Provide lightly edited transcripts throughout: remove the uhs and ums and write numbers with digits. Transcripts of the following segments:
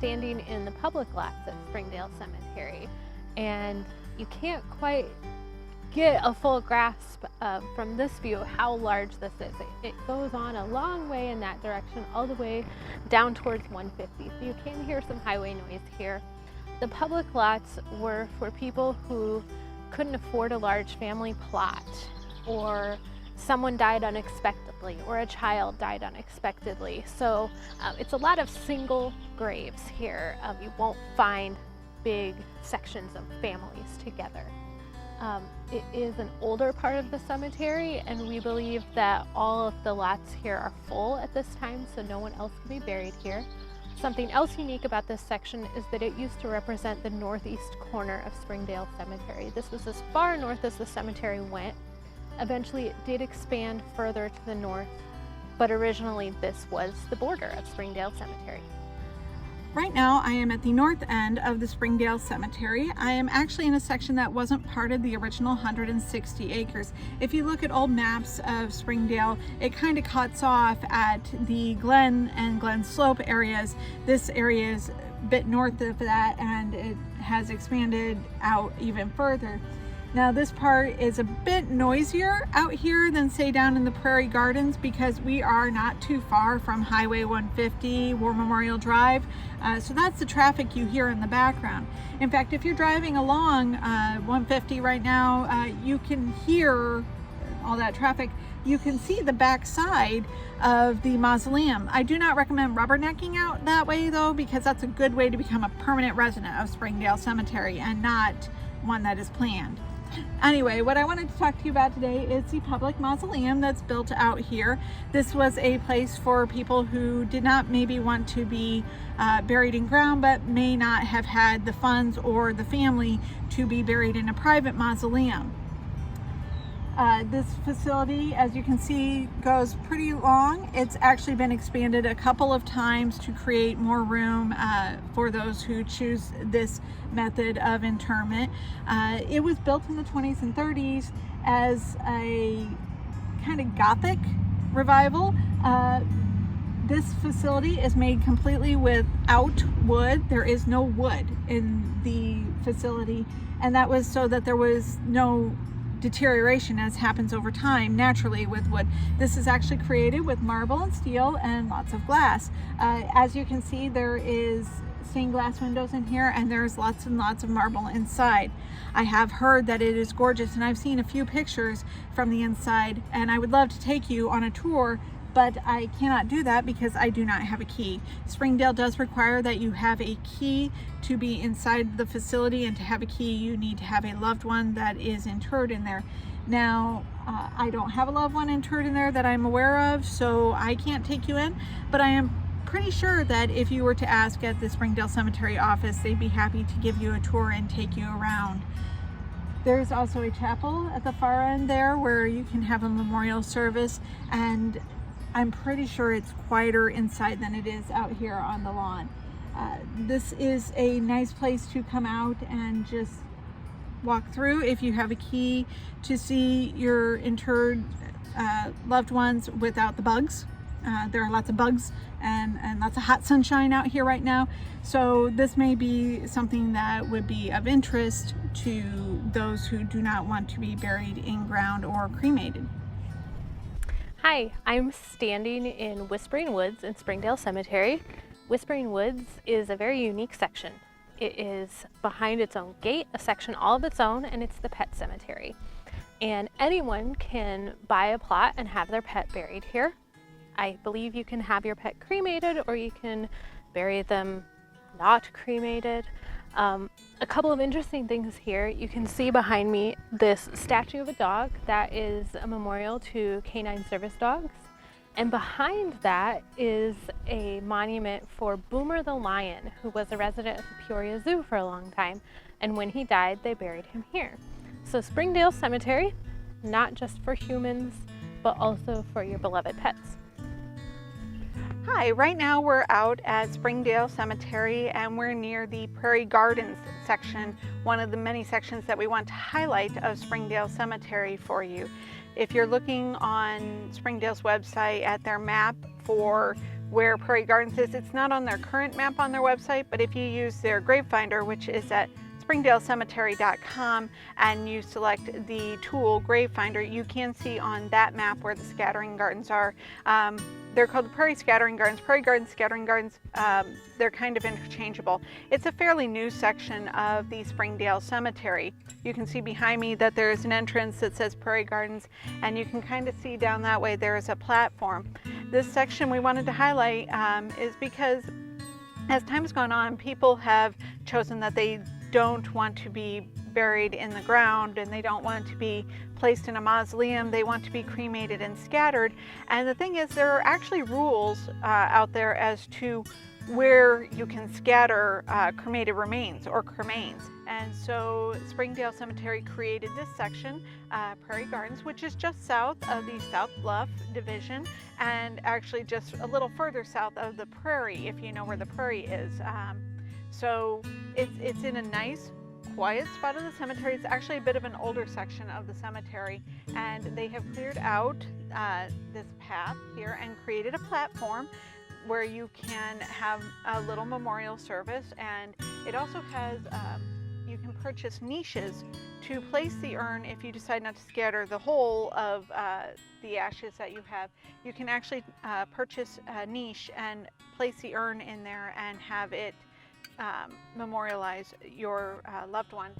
standing in the public lots at Springdale Cemetery, and you can't quite get a full grasp from this view how large this is. It goes on a long way in that direction, all the way down towards 150, so you can hear some highway noise here. The public lots were for people who couldn't afford a large family plot, or someone died unexpectedly, or a child died unexpectedly. So it's a lot of single graves here. You won't find big sections of families together. It is an older part of the cemetery, and we believe that all of the lots here are full at this time, so no one else can be buried here. Something else unique about this section is that it used to represent the northeast corner of Springdale Cemetery. This was as far north as the cemetery went. Eventually it did expand further to the north, but originally this was the border of Springdale Cemetery. Right now I am at the north end of the Springdale Cemetery. I am actually in a section that wasn't part of the original 160 acres. If you look at old maps of Springdale, it kind of cuts off at the Glen and Glen Slope areas. This area is a bit north of that, and it has expanded out even further. Now this part is a bit noisier out here than say down in the Prairie Gardens, because we are not too far from Highway 150, War Memorial Drive. So that's the traffic you hear in the background. In fact, if you're driving along 150 right now, you can hear all that traffic. You can see the back side of the mausoleum. I do not recommend rubbernecking out that way though, because that's a good way to become a permanent resident of Springdale Cemetery and not one that is planned. Anyway, what I wanted to talk to you about today is the public mausoleum that's built out here. This was a place for people who did not maybe want to be buried in ground, but may not have had the funds or the family to be buried in a private mausoleum. This facility, as you can see, goes pretty long. It's actually been expanded a couple of times to create more room for those who choose this method of interment. It was built in the 20s and 30s as a kind of Gothic revival. This facility is made completely without wood. There is no wood in the facility, and that was so that there was no deterioration as happens over time naturally with wood. This is actually created with marble and steel and lots of glass. As you can see, there is stained glass windows in here, and there's lots and lots of marble inside. I have heard that it is gorgeous, and I've seen a few pictures from the inside, and I would love to take you on a tour, but I cannot do that because I do not have a key. Springdale does require that you have a key to be inside the facility, and to have a key you need to have a loved one that is interred in there. Now, I don't have a loved one interred in there that I'm aware of, so I can't take you in, but I am pretty sure that if you were to ask at the Springdale Cemetery office, they'd be happy to give you a tour and take you around. There's also a chapel at the far end there where you can have a memorial service, and I'm pretty sure it's quieter inside than it is out here on the lawn. This is a nice place to come out and just walk through if you have a key to see your interred loved ones without the bugs. There are lots of bugs and lots of hot sunshine out here right now, so this may be something that would be of interest to those who do not want to be buried in ground or cremated. Hi, I'm standing in Whispering Woods in Springdale Cemetery. Whispering Woods is a very unique section. It is behind its own gate, a section all of its own, and it's the pet cemetery. And anyone can buy a plot and have their pet buried here. I believe you can have your pet cremated, or you can bury them not cremated. A couple of interesting things here. You can see behind me this statue of a dog that is a memorial to canine service dogs. And behind that is a monument for Boomer the lion, who was a resident of the Peoria Zoo for a long time. And when he died, they buried him here. So Springdale Cemetery, not just for humans, but also for your beloved pets. Hi, right now we're out at Springdale Cemetery, and we're near the Prairie Gardens section, one of the many sections that we want to highlight of Springdale Cemetery for you. If you're looking on Springdale's website at their map for where Prairie Gardens is. It's not on their current map on their website, but if you use their grave finder, which is at springdalecemetery.com, and you select the tool grave finder, you can see on that map where the scattering gardens are. They're called the Prairie Scattering Gardens. Prairie Gardens, Scattering Gardens, they're kind of interchangeable. It's a fairly new section of the Springdale Cemetery. You can see behind me that there's an entrance that says Prairie Gardens, and you can kind of see down that way there is a platform. This section we wanted to highlight is because as time has gone on, people have chosen that they don't want to be buried in the ground, and they don't want to be placed in a mausoleum. They want to be cremated and scattered. And the thing is, there are actually rules out there as to where you can scatter cremated remains or cremains. And so Springdale Cemetery created this section, Prairie Gardens, which is just south of the South Bluff Division, and actually just a little further south of the Prairie, if you know where the Prairie is. So it's in a nice, quiet spot of the cemetery. It's actually a bit of an older section of the cemetery, and they have cleared out this path here and created a platform where you can have a little memorial service. And it also has, you can purchase niches to place the urn. If you decide not to scatter the whole of the ashes that you have, you can actually purchase a niche and place the urn in there and have it memorialize your loved one.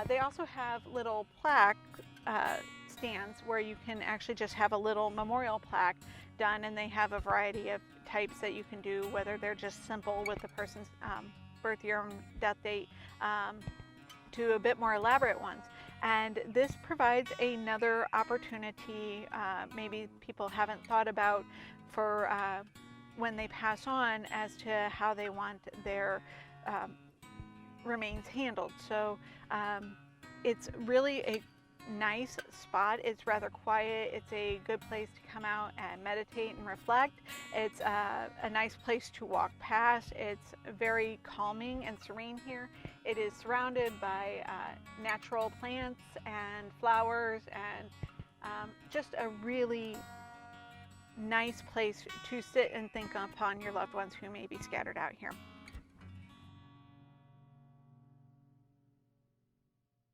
They also have little plaque stands where you can actually just have a little memorial plaque done, and they have a variety of types that you can do, whether they're just simple with the person's birth year and death date to a bit more elaborate ones. And this provides another opportunity maybe people haven't thought about for when they pass on, as to how they want their remains handled. So it's really a nice spot. It's rather quiet. It's a good place to come out and meditate and reflect. It's a nice place to walk past. It's very calming and serene here. It is surrounded by natural plants and flowers, and just a really nice place to sit and think upon your loved ones who may be scattered out here.